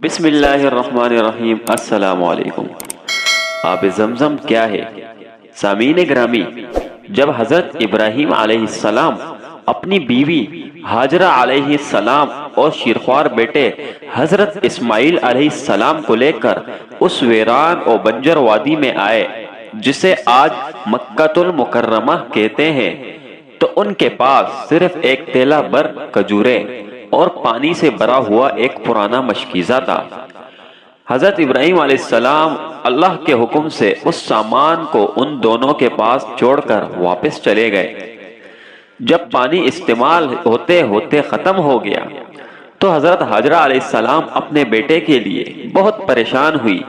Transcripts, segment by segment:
بسم اللہ الرحمن الرحیم۔ السلام علیکم۔ آب زمزم کیا ہے؟ سامعین گرامی، جب حضرت ابراہیم علیہ السلام اپنی بیوی ہاجرہ علیہ السلام اور شیرخوار بیٹے حضرت اسماعیل علیہ السلام کو لے کر اس ویران اور بنجر وادی میں آئے جسے آج مکہ المکرمہ کہتے ہیں، تو ان کے پاس صرف ایک تیلا بھر کھجوریں اور پانی سے بھرا ہوا ایک پرانا مشکیزہ تھا۔ حضرت ابراہیم علیہ السلام اللہ کے حکم سے اس سامان کو ان دونوں کے پاس چھوڑ کر واپس چلے گئے۔ جب پانی استعمال ہوتے ہوتے ختم ہو گیا تو حضرت ہاجرہ علیہ السلام اپنے بیٹے کے لیے بہت پریشان ہوئی۔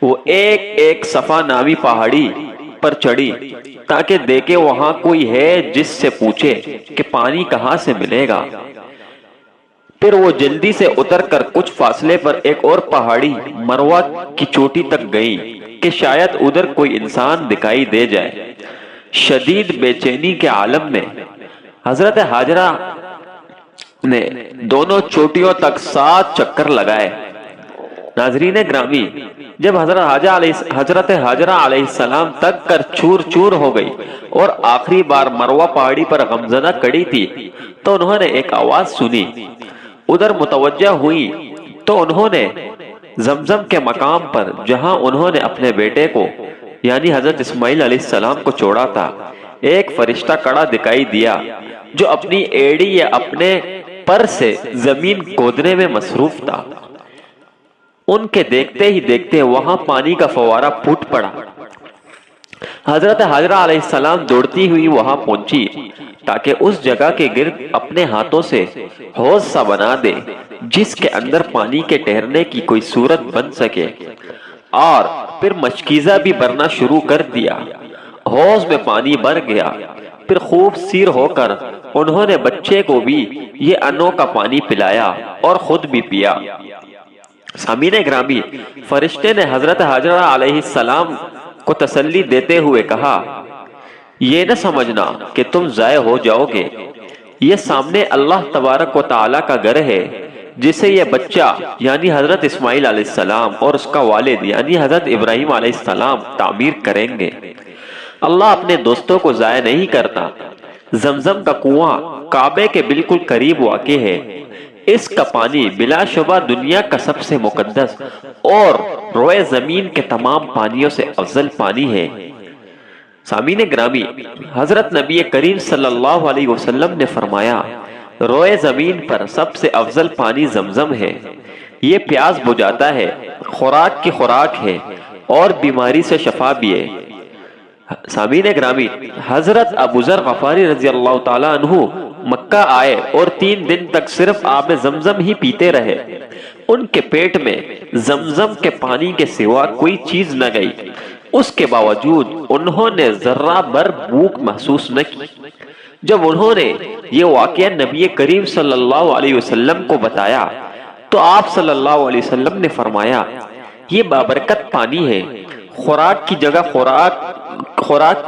وہ ایک ایک صفا نامی پہاڑی پر چڑھی تاکہ دیکھے وہاں کوئی ہے جس سے پوچھے کہ پانی کہاں سے ملے گا۔ پھر وہ جلدی سے اتر کر کچھ فاصلے پر ایک اور پہاڑی مروہ کی چوٹی تک گئی کہ شاید ادھر کوئی انسان دکھائی دے جائے۔ شدید بے چینی کے عالم میں حضرت ہاجرہ نے دونوں چوٹیوں تک 7 چکر لگائے۔ ناظرین گرامی، جب حضرت ہاجرہ علیہ السلام تک کر چور چور ہو گئی اور آخری بار مروہ پہاڑی پر غمزدہ کڑی تھی تو انہوں نے ایک آواز سنی۔ ادھر متوجہ ہوئی تو انہوں نے زمزم کے مقام پر جہاں انہوں نے اپنے بیٹے کو یعنی حضرت اسماعیل علیہ السلام کو چھوڑا تھا، ایک فرشتہ کھڑا دکھائی دیا جو اپنی ایڑی یا اپنے پر سے زمین کھودنے میں مصروف تھا۔ ان کے دیکھتے ہی دیکھتے وہاں پانی کا فوارہ پھوٹ پڑا۔ حضرت ہاجرہ علیہ السلام دوڑتی ہوئی وہاں پہنچی تاکہ اس جگہ کے گرد اپنے ہاتھوں سے حوض سا بنا دے جس کے اندر پانی کے ٹھہرنے کی کوئی صورت بن سکے، اور پھر مشکیزہ بھی بھرنا شروع کر دیا۔ حوض میں پانی بھر گیا۔ پھر خوب سیر ہو کر انہوں نے بچے کو بھی یہ انوکھا پانی پلایا اور خود بھی پیا۔ سامعین گرامی، فرشتے نے حضرت ہاجرہ علیہ السلام کو تسلی دیتے ہوئے کہا، یہ نہ سمجھنا کہ تم ضائع ہو جاؤ گے۔ یہ سامنے اللہ تبارک و تعالی کا گھر ہے جسے یہ بچہ یعنی حضرت اسماعیل علیہ السلام اور اس کا والد یعنی حضرت ابراہیم علیہ السلام تعمیر کریں گے۔ اللہ اپنے دوستوں کو ضائع نہیں کرتا۔ زمزم کا کنواں کعبے کے بالکل قریب واقع ہے۔ اس کا پانی بلا شبہ دنیا کا سب سے مقدس اور روئے زمین کے تمام پانیوں سے افضل پانی ہے۔ سامعین گرامی، حضرت نبی کریم صلی اللہ علیہ وسلم نے فرمایا، روئے زمین پر سب سے افضل پانی زمزم ہے۔ یہ پیاس بجھاتا ہے، خوراک کی خوراک ہے اور بیماری سے شفا بھی ہے۔ سامعین گرامی، حضرت ابو ذر غفاری رضی اللہ تعالیٰ عنہ مکہ آئے اور 3 دن تک صرف آب زمزم ہی پیتے رہے۔ ان کے پیٹ میں زمزم کے پانی کے سوا کوئی چیز نہ گئی۔ اس کے باوجود انہوں نے ذرہ بھر بھوک محسوس نہ کی۔ جب انہوں نے یہ واقعہ نبی کریم صلی اللہ علیہ وسلم کو بتایا تو آپ صلی اللہ علیہ وسلم نے فرمایا، یہ بابرکت پانی ہے، خوراک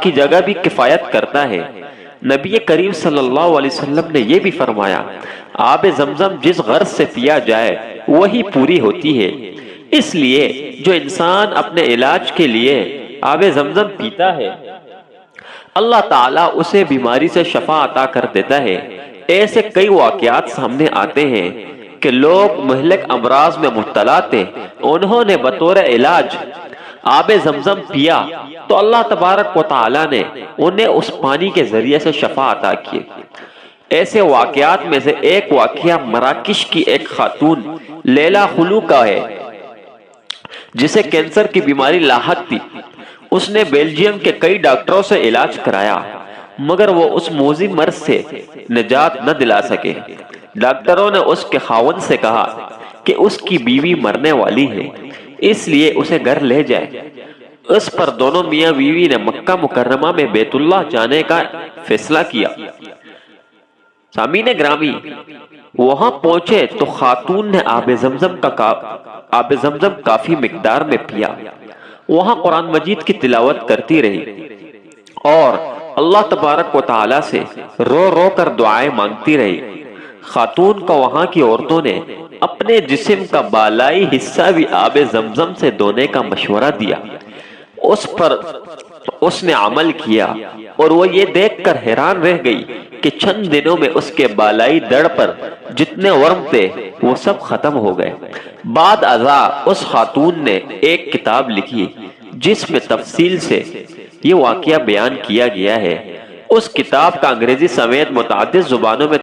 کی جگہ بھی کفایت کرتا ہے۔ نبی کریم صلی اللہ علیہ وسلم نے یہ بھی فرمایا، آب زمزم جس غرض سے پیا جائے وہی پوری ہوتی ہے۔ اس لیے جو انسان اپنے علاج کے لیے آب زمزم پیتا ہے، اللہ تعالیٰ اسے بیماری سے شفا عطا کر دیتا ہے۔ ایسے کئی واقعات سامنے آتے ہیں کہ لوگ مہلک امراض میں مبتلا تھے، انہوں نے بطور علاج آب زمزم پیا تو اللہ تبارک و تعالیٰ نے انہیں اس پانی کے ذریعے سے شفا عطا کی۔ ایسے واقعات میں سے ایک واقعہ مراکش کی ایک خاتون لیلا خلو کا ہے جسے کینسر کی بیماری لاحق تھی۔ اس نے بیلجیم کے کئی ڈاکٹروں سے علاج کرایا مگر وہ اس موذی مرض سے نجات نہ دلا سکے۔ ڈاکٹروں نے اس کے خاوند سے کہا کہ اس کی بیوی مرنے والی ہے، اس لیے اسے گھر لے جائے۔ اس پر دونوں میاں بیوی نے مکہ مکرمہ میں بیت اللہ جانے کا فیصلہ کیا۔ سامعین گرامی، وہاں پہنچے تو خاتون نے آب زمزم کافی مقدار میں پیا۔ وہاں قرآن مجید کی تلاوت کرتی رہی اور اللہ تبارک و تعالی سے رو رو کر دعائیں مانگتی رہی۔ خاتون کو وہاں کی عورتوں نے اپنے جسم کا بالائی حصہ بھی آب زمزم سے دھونے کا مشورہ دیا۔ اس پر اس نے عمل کیا اور وہ یہ دیکھ کر حیران رہ گئی کہ چند دنوں میں اس کے بالائی دڑ پر جتنے ورم تھے وہ سب ختم ہو گئے۔ بعد ازاں اس خاتون نے ایک کتاب لکھی جس میں تفصیل سے یہ واقعہ بیان کیا گیا ہے۔ اس کتاب کا انگریزی سمیت متعدد زبانوں میں